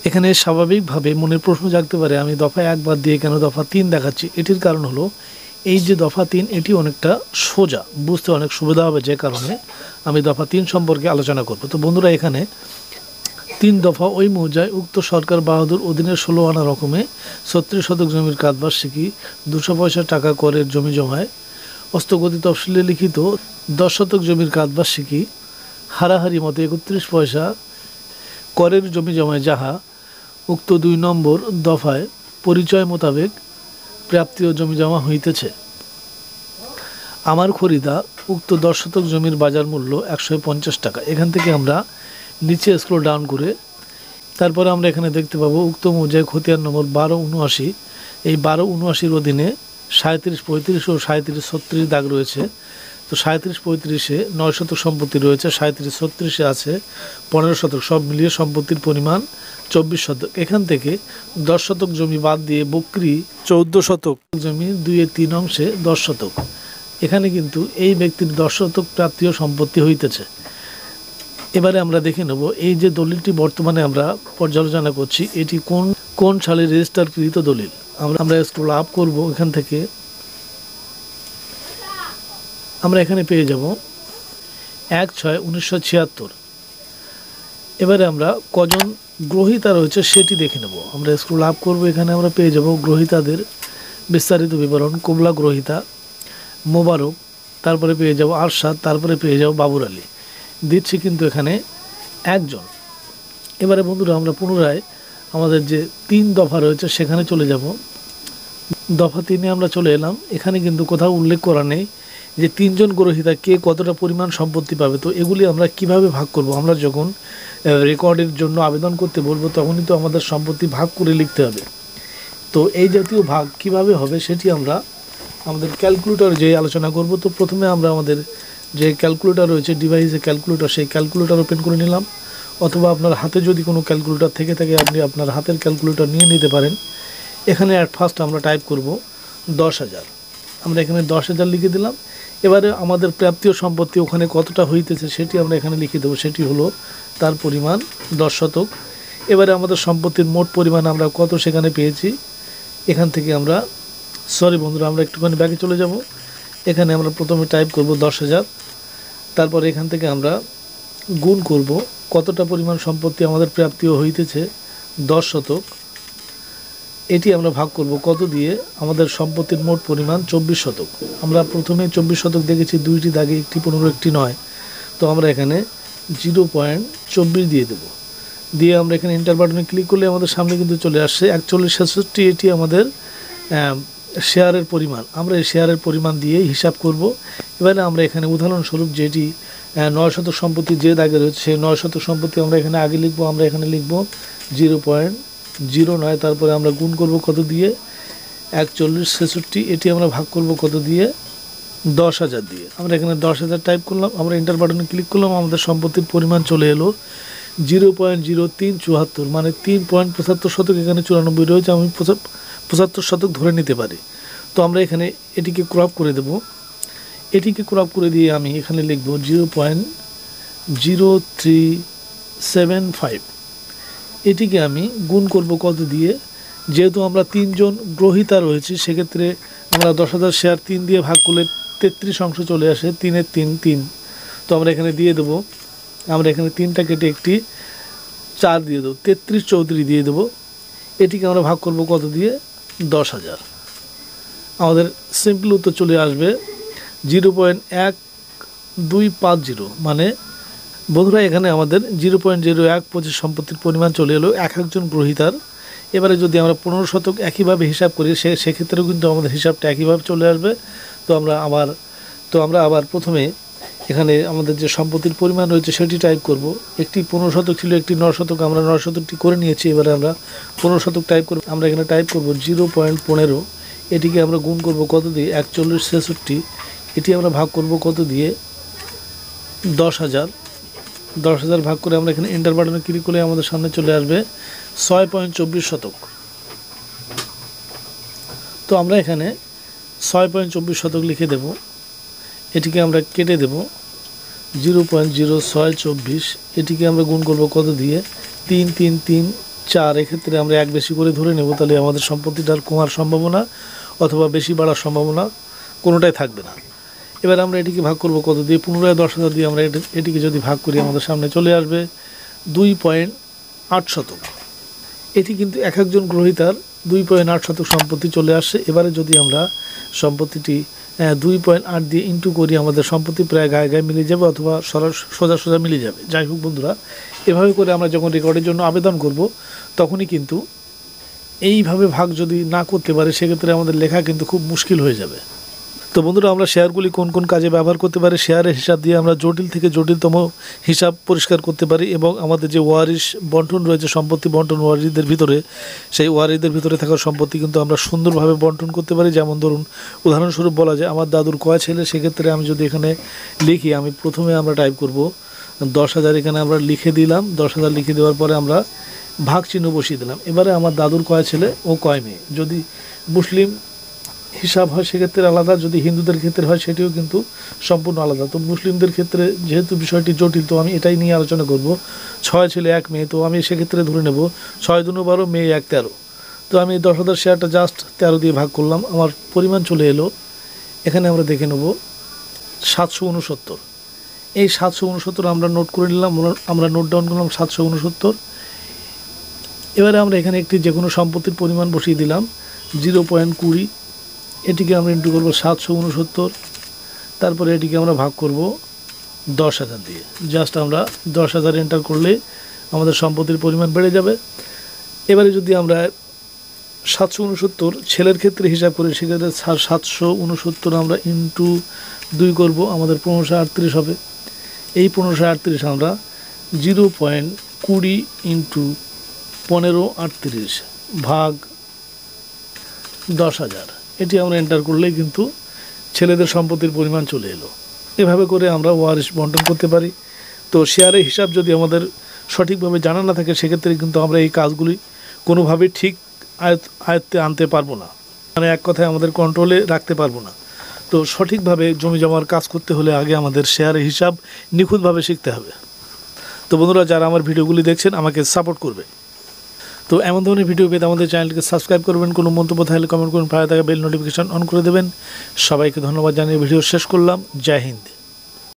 এখানে স্বাভাবিকভাবে মনের প্রশ্ন জাগতে পারে, আমি দফা 1 বাদ দিয়ে কেন দফা 3 দেখাচ্ছি। এটির কারণ হলো এই যে দফা 3 এটি অনেকটা সোজা, বুঝতে অনেক সুবিধা হবে, যে কারণে আমি দফা 3 সম্পর্কে আলোচনা করব। তো বন্ধুরা, এখানে 3 দফা ওই মৌজায় উক্ত সরকার বাহাদুর অধীনে 16 আনা রকমে 36 শতক জমির কাতবার্ষিকী 200 পয়সা টাকা করের জমি জমায় হস্তগতি তফসিলে লিখিত 10 শতক জমির কাতবার্ষিকী হারাহারি মতো 31 পয়সা করের জমি জমায়, যাহা উক্ত 2 নম্বর দফায় পরিচয় মোতাবেক প্রাপ্তীয় জমি জমা হইতেছে। আমার খরিদা উক্ত 10 শতক জমির বাজার মূল্য 150 টাকা। এখান থেকে আমরা নিচে স্ক্রল ডাউন করে তারপরে আমরা এখানে দেখতে পাবো উক্ত মৌজায় খতিয়ান নম্বর 1279। এই 1279-র অধীনে 37, 35 ও 37, 36 দাগ রয়েছে। তো 37, 35-এ 9 শতক সম্পত্তি রয়েছে, 37, 36-এ আছে 15 শতক, সব মিলিয়ে সম্পত্তির পরিমাণ 24 শতক। এখান থেকে 10 শতক জমি বাদ দিয়ে বকরি 14 শতক জমি 2/3 অংশে 10 শতক। এখানে কিন্তু এই ব্যক্তির 10 শতক প্রাপ্তীয় সম্পত্তি হইতেছে। এবারে আমরা দেখে নেব এই যে দলিলটি বর্তমানে আমরা পর্যালোচনা করছি, এটি কোন সালে রেজিস্টারকৃত দলিল। আমরা স্ক্রল আপ করব, এখান থেকে আমরা এখানে পেয়ে যাব 1/6/1976। এবারে আমরা কজন গ্রহীতা রয়েছে সেটি দেখে নেব। আমরা স্ক্রল আপ করব, এখানে আমরা পেয়ে যাব গ্রহীতাদের বিস্তারিত বিবরণ। কুবলা গ্রহীতা মোবারক, তারপরে পেয়ে যাব আরশাদ, তারপরে পেয়ে যাব বাবুর আলী। দিচ্ছি কিন্তু এখানে একজন। এবারে বন্ধুরা, আমরা পুনরায় আমাদের যে 3 দফা রয়েছে সেখানে চলে যাব। দফা 3-এ আমরা চলে এলাম। এখানে কিন্তু কোথাও উল্লেখ করা নেই যে 3 জন গ্রহীতা কে কতটা পরিমাণ সম্পত্তি পাবে। তো এগুলি আমরা কিভাবে ভাগ করব? আমরা যখন রেকর্ডের জন্য আবেদন করতে বলবো তখনই তো আমাদের সম্পত্তি ভাগ করে লিখতে হবে। তো এই জাতীয় ভাগ কিভাবে হবে সেটি আমরা আমাদের ক্যালকুলেটর যে আলোচনা করব। তো প্রথমে আমরা আমাদের যে ক্যালকুলেটর রয়েছে, ডিভাইসে ক্যালকুলেটর, সেই ক্যালকুলেটর ওপেন করে নিলাম, অথবা আপনার হাতে যদি কোনো ক্যালকুলেটর থেকে থাকে আপনি আপনার হাতের ক্যালকুলেটর নিয়ে নিতে পারেন। এখানে অ্যাট ফার্স্ট আমরা টাইপ করব 10,000। আমরা এখানে 10,000 লিখে দিলাম। এবারে আমাদের প্রাপ্তীয় সম্পত্তি ওখানে কতটা হইতেছে সেটি আমরা এখানে লিখে দেবো। সেটি হলো তার পরিমাণ 10 শতক। এবারে আমাদের সম্পত্তির মোট পরিমাণ আমরা কত সেখানে পেয়েছি। এখান থেকে আমরা বন্ধুরা, আমরা একটুখানি ব্যাকে চলে যাব। এখানে আমরা প্রথমে টাইপ করব 10,000, তারপর এখান থেকে আমরা গুণ করব কতটা পরিমাণ সম্পত্তি আমাদের প্রাপ্তীয় হইতেছে 10 শতক। এটি আমরা ভাগ করব কত দিয়ে, আমাদের সম্পত্তির মোট পরিমাণ 24 শতক। আমরা প্রথমে 24 শতক দেখেছি 2টি দাগে, একটি 15, একটি 9। তো আমরা এখানে 0.24 দিয়ে দেব। দিয়ে আমরা এখানে এন্টার বাটনে ক্লিক করলে আমাদের সামনে কিন্তু চলে আসছে 4166। এটি আমাদের শেয়ারের পরিমাণ। আমরা এই শেয়ারের পরিমাণ দিয়ে হিসাব করব। এবারে আমরা এখানে উদাহরণস্বরূপ যেটি 9 শতক সম্পত্তি যে দাগে রয়েছে সেই 9 শতক সম্পত্তি আমরা এখানে আগে লিখব। আমরা এখানে লিখব 0.09। তারপরে আমরা গুণ করব কত দিয়ে, 4166। এটি আমরা ভাগ করব কত দিয়ে, 10,000 দিয়ে। আমরা এখানে 10,000 টাইপ করলাম, আমরা এন্টার বাটনে ক্লিক করলাম। আমাদের সম্পত্তির পরিমাণ চলে এলো 0.0374, মানে 3.75 শতক। এখানে 94 রয়েছে, আমি 75 শতক ধরে নিতে পারি। তো আমরা এখানে এটিকে ক্রপ করে দেব। এটিকে ক্রপ করে দিয়ে আমি এখানে লিখব 0.0375। এটিকে আমি গুণ করব কত দিয়ে, যেহেতু আমরা 3 জন গ্রহীতা রয়েছে সেক্ষেত্রে আমরা 10,000 শেয়ার 3 দিয়ে ভাগ করলে 33 অংশ চলে আসে, 3-এর 3। তো আমরা এখানে দিয়ে দেব। আমরা এখানে 3টা কেটে একটি 4 দিয়ে দেবো, 33 চৌধুরী দিয়ে দেবো। এটিকে আমরা ভাগ করব কত দিয়ে, 10,000। আমাদের সিম্পল উত্তর চলে আসবে 0.1250। মানে বন্ধুরা, এখানে আমাদের 0.0125 সম্পত্তির পরিমাণ চলে এলো একজন গ্রহীতার। এবারে যদি আমরা 15 শতক একইভাবে হিসাব করি সেক্ষেত্রেও কিন্তু আমাদের হিসাবটা একইভাবে চলে আসবে। তো আমরা আবার প্রথমে এখানে আমাদের যে সম্পত্তির পরিমাণ রয়েছে সেটি টাইপ করব। একটি 15 শতক ছিল, একটি 9 শতক, আমরা 9 শতকটি করে নিয়েছি। এবারে আমরা 15 শতক টাইপ করব। আমরা এখানে টাইপ করব 0.15। এটিকে আমরা গুণ করব কত দিয়ে, 4166। এটি আমরা ভাগ করব কত দিয়ে, 10,000। 10,000 ভাগ করে আমরা এখানে এন্টার বাটনে ক্লিক করলে আমাদের সামনে চলে আসবে 6.24 শতক। তো আমরা এখানে 6.24 শতক লিখে দেব। এটিকে আমরা কেটে দেব 0.0624। এটিকে আমরা গুণ করব কত দিয়ে, 3, 3, 3, 4, এক্ষেত্রে আমরা 1 বেশি করে ধরে নেব, তাহলে আমাদের সম্পত্তিটার কমার সম্ভাবনা অথবা বেশি বাড়ার সম্ভাবনা কোনোটাই থাকবে না। এবার আমরা এটিকে ভাগ করব কত দিয়ে? পুনরায় 10,000 দিয়ে আমরা এটিকে যদি ভাগ করি আমাদের সামনে চলে আসবে 2.8 শতক। এটি কিন্তু এক একজন গ্রহীতার 2.8 শতক সম্পত্তি চলে আসছে। এবারে যদি আমরা সম্পত্তিটি 2.8 দিয়ে ইন্টু করি, আমাদের সম্পত্তি প্রায় গায়ে গায়ে মিলে যাবে অথবা সোজা সোজা মিলে যাবে। যাই হোক বন্ধুরা, এভাবে করে আমরা যখন রেকর্ডের জন্য আবেদন করব তখনই কিন্তু এইভাবে ভাগ যদি না করতে পারে সেক্ষেত্রে আমাদের লেখা কিন্তু খুব মুশকিল হয়ে যাবে। তো বন্ধুরা, আমরা শেয়ারগুলি কোন কোন কাজে ব্যবহার করতে পারি? শেয়ারের হিসাব দিয়ে আমরা জটিল থেকে জটিলতম হিসাব পরিষ্কার করতে পারি এবং আমাদের যে ওয়ারিশ বন্টন রয়েছে, সম্পত্তি বন্টন ওয়ারিশদের ভিতরে, সেই ওয়ারিশদের ভিতরে থাকা সম্পত্তি কিন্তু আমরা সুন্দরভাবে বন্টন করতে পারি। যেমন ধরুন, উদাহরণস্বরূপ বলা যায় আমার দাদুর কয় ছেলে, সেক্ষেত্রে আমি যদি এখানে লিখি, আমি প্রথমে আমরা টাইপ করব 10,000, এখানে আমরা লিখে দিলাম। 10,000 লিখে দেওয়ার পরে আমরা ভাগ চিহ্ন বসিয়ে দিলাম। এবারে আমার দাদুর কয় ছেলে ও কয় মেয়ে, যদি মুসলিম হিসাব হয় সেক্ষেত্রে আলাদা, যদি হিন্দুদের ক্ষেত্রে হয় সেটিও কিন্তু সম্পূর্ণ আলাদা। তো মুসলিমদের ক্ষেত্রে যেহেতু বিষয়টি জটিল, তো আমি এটাই নিয়ে আলোচনা করব। 6 ছেলে 1 মেয়ে, তো আমি সেক্ষেত্রে ধরে নেব 6 দুনো 12, মেয়ে 1 13। তো আমি 10,000 শেয়ারটা জাস্ট 13 দিয়ে ভাগ করলাম, আমার পরিমাণ চলে এলো। এখানে আমরা দেখে নেব 769। এই 769 আমরা নোট করে নিলাম, আমরা নোট ডাউন করলাম 769। এবারে আমরা এখানে একটি যে কোনো সম্পত্তির পরিমাণ বসিয়ে দিলাম 0.20। এটিকে আমরা ইন্টু করবো 769, তারপরে এটিকে আমরা ভাগ করব 10,000 দিয়ে। জাস্ট আমরা 10,000 এন্টার করলে আমাদের সম্পত্তির পরিমাণ বেড়ে যাবে। এবারে যদি আমরা 769 ছেলের ক্ষেত্রে হিসাব করি, সেক্ষেত্রে 769 আমরা ইন্টু 2 করব, আমাদের 1538 হবে। এই 1538 আমরা 0.20 ইন্টু 1538 ভাগ 10,000, এটি আমরা এন্টার করলেই কিন্তু ছেলেদের সম্পত্তির পরিমাণ চলে এলো। এভাবে করে আমরা ওয়ারিশ বন্টন করতে পারি। তো শেয়ারের হিসাব যদি আমাদের সঠিকভাবে জানা না থাকে সেক্ষেত্রে কিন্তু আমরা এই কাজগুলি কোনোভাবেই ঠিক আয়ত্তে আনতে পারবো না, মানে এক কথায় আমাদের কন্ট্রোলে রাখতে পারবো না। তো সঠিকভাবে জমি জমার কাজ করতে হলে আগে আমাদের শেয়ারের হিসাব নিখুঁতভাবে শিখতে হবে। তো বন্ধুরা, যারা আমার ভিডিওগুলি দেখছেন আমাকে সাপোর্ট করবে। তো এমন ধরনের ভিডিও পেতে আমাদের চ্যানেলকে সাবস্ক্রাইব করবেন, কোনো মন্তব্য থাকলে কমেন্ট করুন, পাশে থাকা বেল নোটিফিকেশন অন করে দেবেন। সবাইকে ধন্যবাদ জানিয়ে ভিডিও শেষ করলাম। জয় হিন্দ।